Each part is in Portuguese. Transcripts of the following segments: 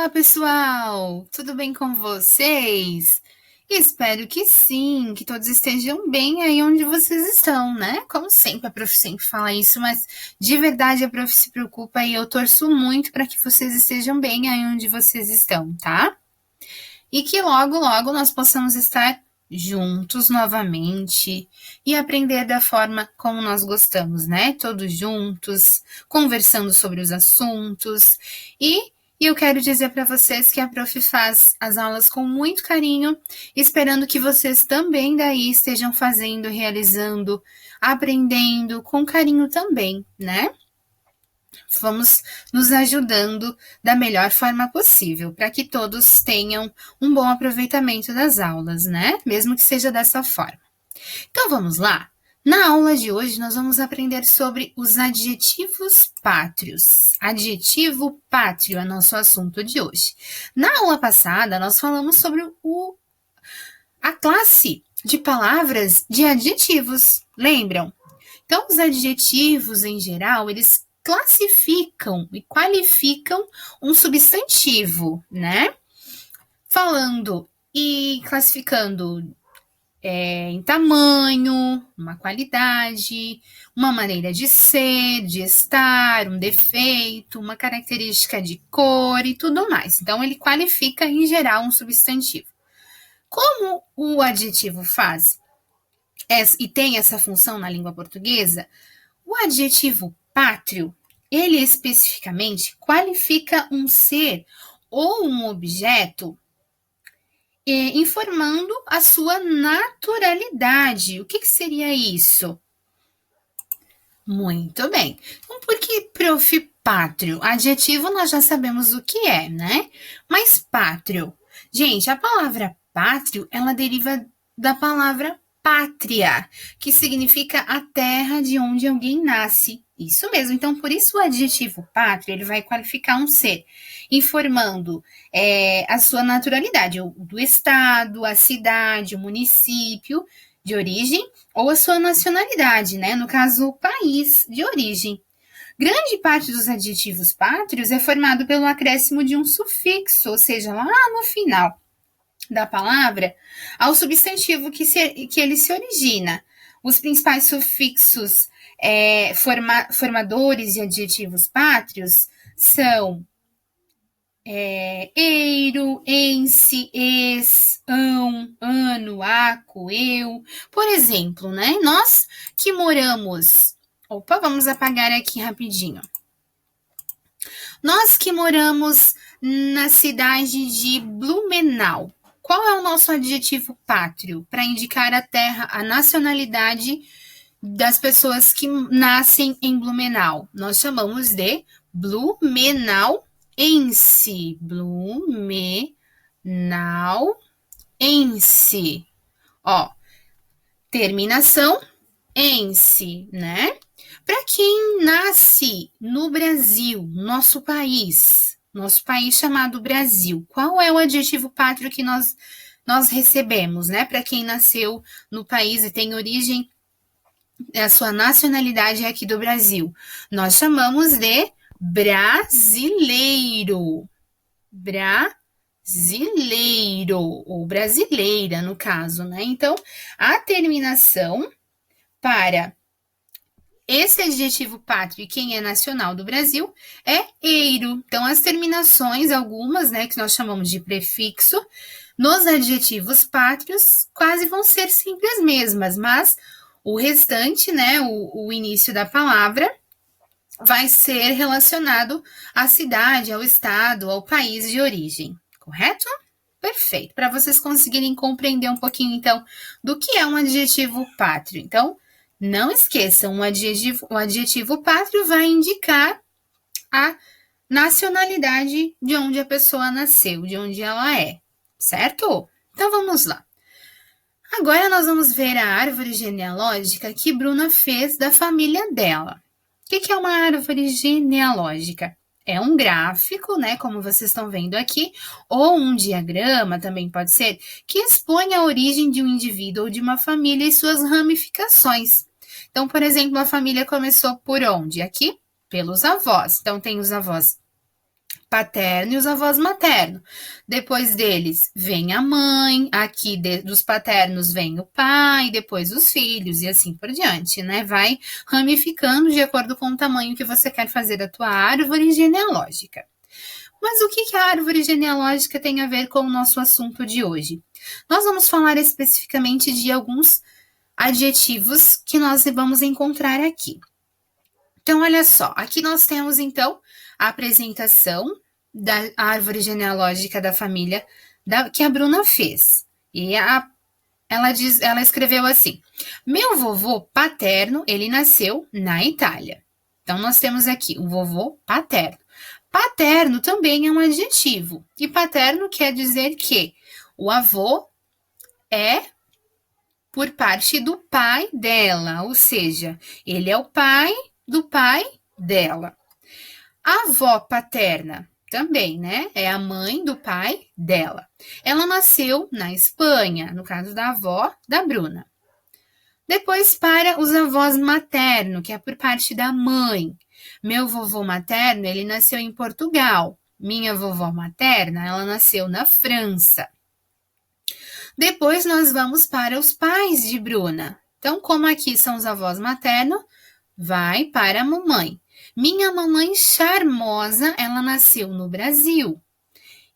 Olá, pessoal! Tudo bem com vocês? Espero que sim, que todos estejam bem aí onde vocês estão, né? Como sempre, a prof sempre fala isso, mas de verdade a prof se preocupa e eu torço muito para que vocês estejam bem aí onde vocês estão, tá? E que logo, logo nós possamos estar juntos novamente e aprender da forma como nós gostamos, né? Todos juntos, conversando sobre os assuntos. E eu quero dizer para vocês que a prof faz as aulas com muito carinho, esperando que vocês também daí estejam fazendo, realizando, aprendendo com carinho também, né? Vamos nos ajudando da melhor forma possível, para que todos tenham um bom aproveitamento das aulas, né? Mesmo que seja dessa forma. Então vamos lá? Na aula de hoje, nós vamos aprender sobre os adjetivos pátrios. Adjetivo pátrio é nosso assunto de hoje. Na aula passada, nós falamos sobre a classe de palavras de adjetivos, lembram? Então, os adjetivos, em geral, eles classificam e qualificam um substantivo, né? Falando e classificando em tamanho, uma qualidade, uma maneira de ser, de estar, um defeito, uma característica de cor e tudo mais. Então, ele qualifica, em geral, um substantivo. Como o adjetivo faz e tem essa função na língua portuguesa, o adjetivo pátrio, ele especificamente qualifica um ser ou um objeto informando a sua naturalidade. O que seria isso? Muito bem. Então, por que prof. Pátrio? Adjetivo nós já sabemos o que é, né? Mas pátrio. Gente, a palavra pátrio, ela deriva da palavra pátria, que significa a terra de onde alguém nasce. Isso mesmo. Então, por isso o adjetivo pátrio, ele vai qualificar um ser, informando a sua naturalidade, do estado, a cidade, o município de origem ou a sua nacionalidade, né? No caso, o país de origem. Grande parte dos adjetivos pátrios é formado pelo acréscimo de um sufixo, ou seja, lá no final da palavra, ao substantivo que ele se origina. Os principais sufixos formadores de adjetivos pátrios são eiro, ense, es, ão, ano, aco, eu. Por exemplo, né? Nós que moramos... Opa, vamos apagar aqui rapidinho. Nós que moramos na cidade de Blumenau. Qual é o nosso adjetivo pátrio para indicar a terra, a nacionalidade das pessoas que nascem em Blumenau? Nós chamamos de blumenauense. Blumenauense. Ó, terminação ense, né? Para quem nasce no Brasil, nosso país chamado Brasil, qual é o adjetivo pátrio que nós recebemos, né? Para quem nasceu no país e tem origem, a sua nacionalidade é aqui do Brasil, nós chamamos de brasileiro. Brasileiro, ou brasileira, no caso, né? Então, a terminação para esse adjetivo pátrio e quem é nacional do Brasil é eiro. Então, as terminações, algumas, né, que nós chamamos de prefixo, nos adjetivos pátrios quase vão ser sempre as mesmas, mas o restante, né, o início da palavra, vai ser relacionado à cidade, ao estado, ao país de origem, correto? Perfeito. Para vocês conseguirem compreender um pouquinho, então, do que é um adjetivo pátrio. Então, não esqueçam, o adjetivo pátrio vai indicar a nacionalidade de onde a pessoa nasceu, de onde ela é, certo? Então vamos lá. Agora nós vamos ver a árvore genealógica que Bruna fez da família dela. O que é uma árvore genealógica? É um gráfico, né, como vocês estão vendo aqui, ou um diagrama, também pode ser, que expõe a origem de um indivíduo ou de uma família e suas ramificações. Então, por exemplo, a família começou por onde? Aqui, pelos avós. Então, tem os avós paterno e os avós maternos. Depois deles vem a mãe, aqui dos paternos vem o pai, depois os filhos e assim por diante, né? Vai ramificando de acordo com o tamanho que você quer fazer da tua árvore genealógica. Mas o que a árvore genealógica tem a ver com o nosso assunto de hoje? Nós vamos falar especificamente de alguns adjetivos que nós vamos encontrar aqui. Então, olha só, aqui nós temos, então, a apresentação da árvore genealógica da família que a Bruna fez. E ela escreveu assim: meu vovô paterno, ele nasceu na Itália. Então, nós temos aqui o vovô paterno. Paterno também é um adjetivo. E paterno quer dizer que o avô é por parte do pai dela, ou seja, ele é o pai do pai dela. A avó paterna também, né? É a mãe do pai dela. Ela nasceu na Espanha, no caso da avó da Bruna. Depois para os avós materno, que é por parte da mãe. Meu vovô materno, ele nasceu em Portugal. Minha vovó materna, ela nasceu na França. Depois nós vamos para os pais de Bruna. Então, como aqui são os avós maternos, vai para a mamãe. Minha mamãe charmosa, ela nasceu no Brasil.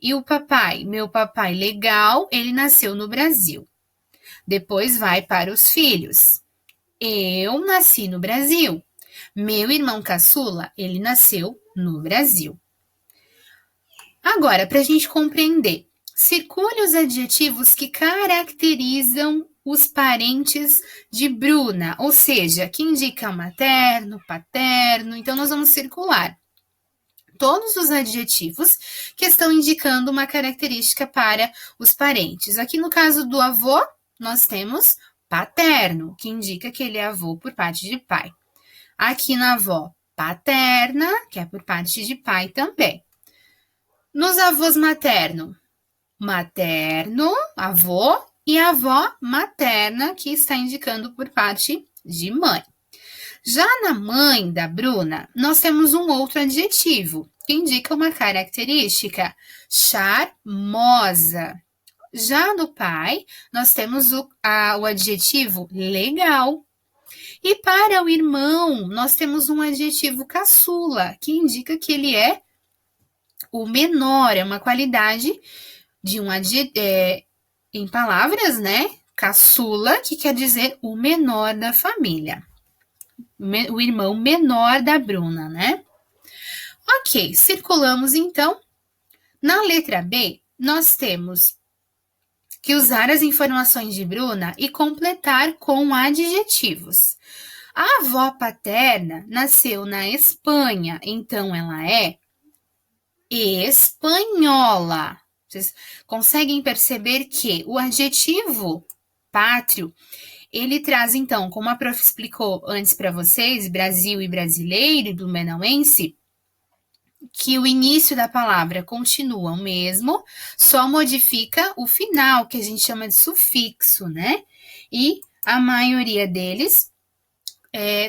E o papai, meu papai legal, ele nasceu no Brasil. Depois vai para os filhos. Eu nasci no Brasil. Meu irmão caçula, ele nasceu no Brasil. Agora, para a gente compreender, circule os adjetivos que caracterizam os parentes de Bruna, ou seja, que indicam materno, paterno. Então, nós vamos circular todos os adjetivos que estão indicando uma característica para os parentes. Aqui no caso do avô, nós temos paterno, que indica que ele é avô por parte de pai. Aqui na avó, paterna, que é por parte de pai também. Nos avós materno, materno, avô, e avó materna, que está indicando por parte de mãe. Já na mãe da Bruna, nós temos um outro adjetivo, que indica uma característica, charmosa. Já no pai, nós temos o adjetivo legal. E para o irmão, nós temos um adjetivo caçula, que indica que ele é o menor, é uma qualidade de um adjetivo, em palavras, né? Caçula, que quer dizer o menor da família. O irmão menor da Bruna, né? Ok, circulamos então. Na letra B, nós temos que usar as informações de Bruna e completar com adjetivos. A avó paterna nasceu na Espanha, então ela é espanhola. Vocês conseguem perceber que o adjetivo pátrio, ele traz, então, como a prof explicou antes para vocês, Brasil e brasileiro e blumenauense, que o início da palavra continua o mesmo, só modifica o final, que a gente chama de sufixo, né? E a maioria deles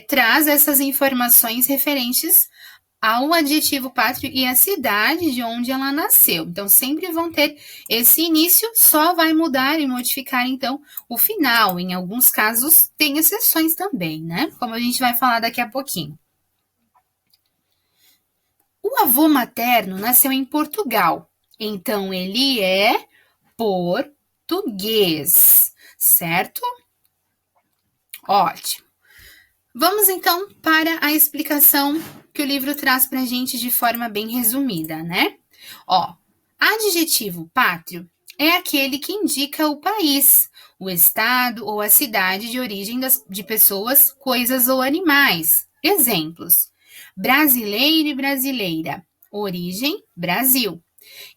traz essas informações referentes ao adjetivo pátrio e à cidade de onde ela nasceu. Então, sempre vão ter esse início, só vai mudar e modificar, então, o final. Em alguns casos, tem exceções também, né? Como a gente vai falar daqui a pouquinho. O avô materno nasceu em Portugal, então ele é português, certo? Ótimo. Vamos então para a explicação que o livro traz para a gente de forma bem resumida, né? Adjetivo pátrio é aquele que indica o país, o estado ou a cidade de origem de pessoas, coisas ou animais. Exemplos: brasileiro e brasileira, origem Brasil.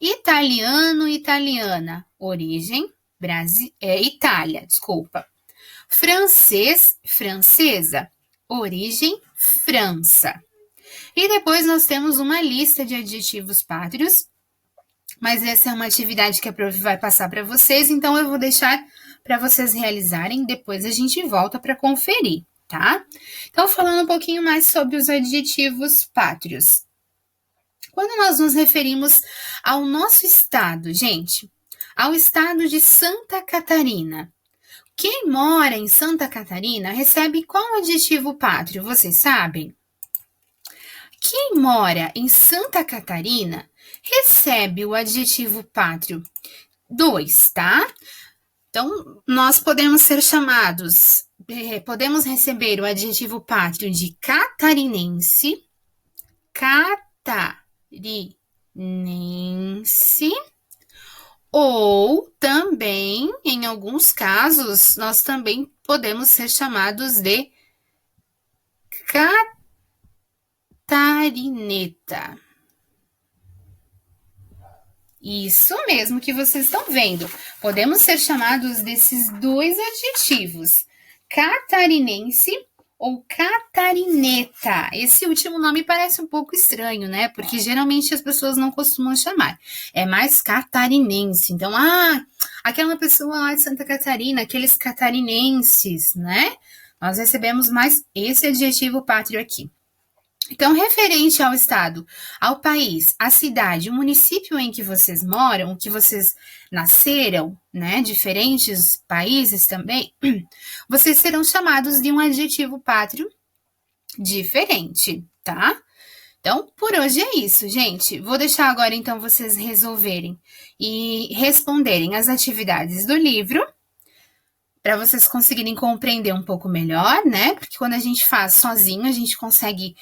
Italiano e italiana, origem Itália, desculpa. Francês, francesa, origem França. E depois nós temos uma lista de adjetivos pátrios, mas essa é uma atividade que a prof vai passar para vocês, então eu vou deixar para vocês realizarem, depois a gente volta para conferir, tá? Então, falando um pouquinho mais sobre os adjetivos pátrios. Quando nós nos referimos ao nosso estado, gente, ao estado de Santa Catarina, quem mora em Santa Catarina recebe qual adjetivo pátrio? Vocês sabem? Quem mora em Santa Catarina recebe o adjetivo pátrio 2, tá? Então, nós podemos ser chamados, podemos receber o adjetivo pátrio de catarinense, ou também, em alguns casos, nós também podemos ser chamados de catarineta. Isso mesmo que vocês estão vendo. Podemos ser chamados desses dois adjetivos, catarinense ou catarineta. Esse último nome parece um pouco estranho, né? Porque geralmente as pessoas não costumam chamar. É mais catarinense. Então, aquela pessoa lá de Santa Catarina, aqueles catarinenses, né? Nós recebemos mais esse adjetivo pátrio aqui. Então, referente ao estado, ao país, à cidade, o município em que vocês moram, que vocês nasceram, né, diferentes países também, vocês serão chamados de um adjetivo pátrio diferente, tá? Então, por hoje é isso, gente. Vou deixar agora, então, vocês resolverem e responderem as atividades do livro, para vocês conseguirem compreender um pouco melhor, né? Porque quando a gente faz sozinho, a gente consegue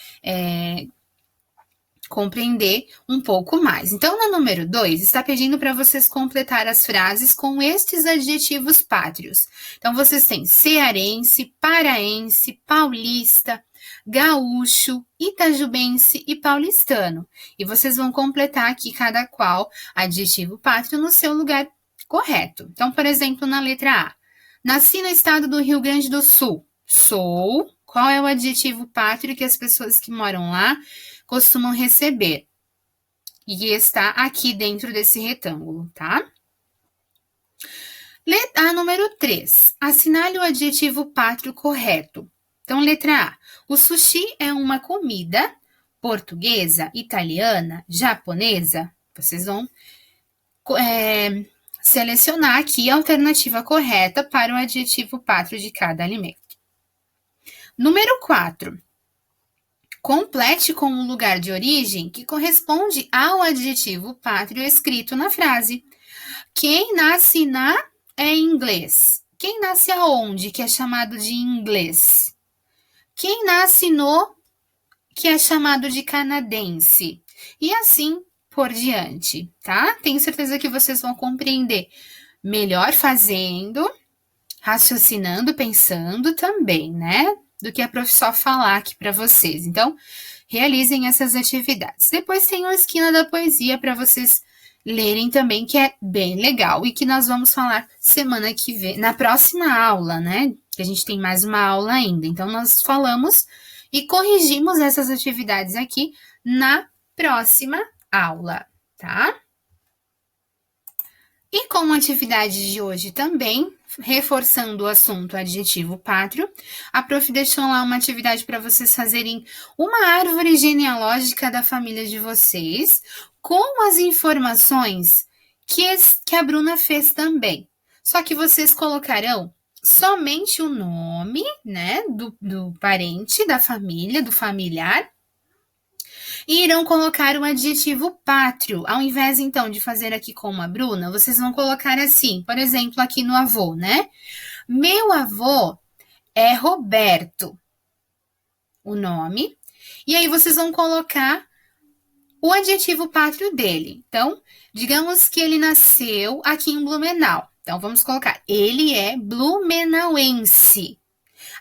compreender um pouco mais. Então, no número 2, está pedindo para vocês completar as frases com estes adjetivos pátrios. Então, vocês têm cearense, paraense, paulista, gaúcho, itajubense e paulistano. E vocês vão completar aqui cada qual adjetivo pátrio no seu lugar correto. Então, por exemplo, na letra A. Nasci no estado do Rio Grande do Sul. Sou. Qual é o adjetivo pátrio que as pessoas que moram lá costumam receber? E está aqui dentro desse retângulo, tá? Letra número 3. Assinale o adjetivo pátrio correto. Então, letra A. O sushi é uma comida portuguesa, italiana, japonesa. Vocês vão selecionar aqui a alternativa correta para o adjetivo pátrio de cada alimento. Número 4. Complete com o lugar de origem que corresponde ao adjetivo pátrio escrito na frase. Quem nasce na é inglês. Quem nasce aonde, que é chamado de inglês? Quem nasce no, que é chamado de canadense? E assim por diante, tá? Tenho certeza que vocês vão compreender melhor fazendo, raciocinando, pensando também, né? Do que a prof só falar aqui para vocês. Então, realizem essas atividades. Depois tem uma esquina da poesia para vocês lerem também, que é bem legal e que nós vamos falar semana que vem, na próxima aula, né? Que a gente tem mais uma aula ainda. Então, nós falamos e corrigimos essas atividades aqui na próxima aula, tá? E como atividade de hoje também, reforçando o assunto adjetivo pátrio, a prof deixou lá uma atividade para vocês fazerem uma árvore genealógica da família de vocês, com as informações que a Bruna fez também. Só que vocês colocarão somente o nome, né, do parente, da família, do familiar, e irão colocar o adjetivo pátrio. Ao invés, então, de fazer aqui como a Bruna, vocês vão colocar assim, por exemplo, aqui no avô, né? Meu avô é Roberto, o nome, e aí vocês vão colocar o adjetivo pátrio dele. Então, digamos que ele nasceu aqui em Blumenau. Então, vamos colocar, ele é blumenauense.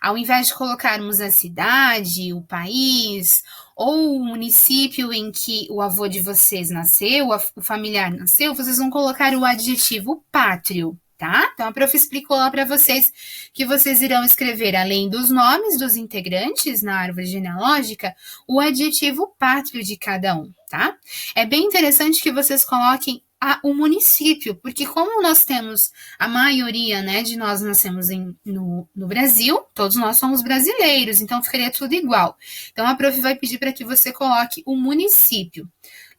Ao invés de colocarmos a cidade, o país ou o município em que o avô de vocês nasceu, o familiar nasceu, vocês vão colocar o adjetivo pátrio, tá? Então, a prof explicou lá para vocês que vocês irão escrever, além dos nomes dos integrantes na árvore genealógica, o adjetivo pátrio de cada um, tá? É bem interessante que vocês coloquem o município, porque como nós temos, a maioria, né, de nós nascemos no Brasil, todos nós somos brasileiros, então ficaria tudo igual. Então, a prof vai pedir para que você coloque o município.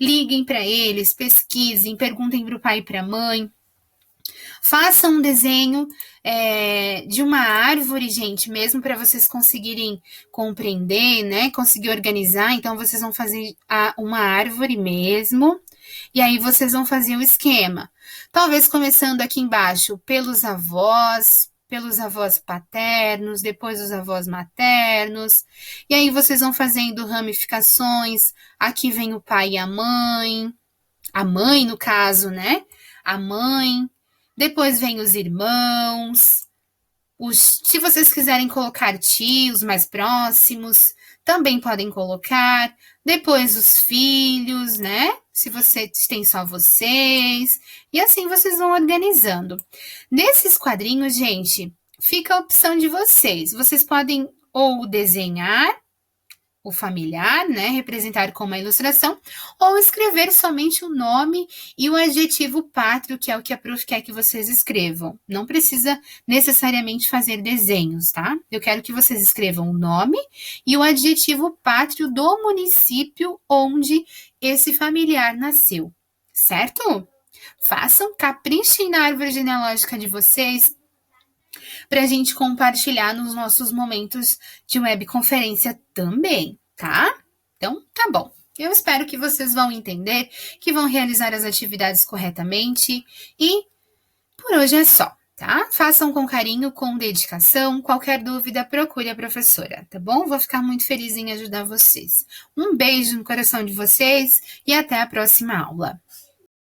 liguem para eles, pesquisem, perguntem para o pai e para a mãe. Façam um desenho de uma árvore, gente, mesmo para vocês conseguirem compreender, né? Conseguir organizar. Então, vocês vão fazer uma árvore mesmo. E aí, vocês vão fazer o esquema. Talvez começando aqui embaixo pelos avós paternos, depois os avós maternos. E aí, vocês vão fazendo ramificações. Aqui vem o pai e a mãe, no caso, né? A mãe. Depois vem os irmãos, se vocês quiserem colocar tios mais próximos, também podem colocar. Depois os filhos, né? Se você tem só vocês. E assim vocês vão organizando. Nesses quadrinhos, gente, fica a opção de vocês. Vocês podem ou desenhar o familiar, né, representar com uma ilustração, ou escrever somente o nome e o adjetivo pátrio, que é o que a prof quer que vocês escrevam. Não precisa necessariamente fazer desenhos, tá? Eu quero que vocês escrevam o nome e o adjetivo pátrio do município onde esse familiar nasceu, certo? Façam, caprichem na árvore genealógica de vocês, para a gente compartilhar nos nossos momentos de webconferência também, tá? Então, tá bom. Eu espero que vocês vão entender, que vão realizar as atividades corretamente e por hoje é só, tá? Façam com carinho, com dedicação. Qualquer dúvida, procure a professora, tá bom? Vou ficar muito feliz em ajudar vocês. Um beijo no coração de vocês e até a próxima aula.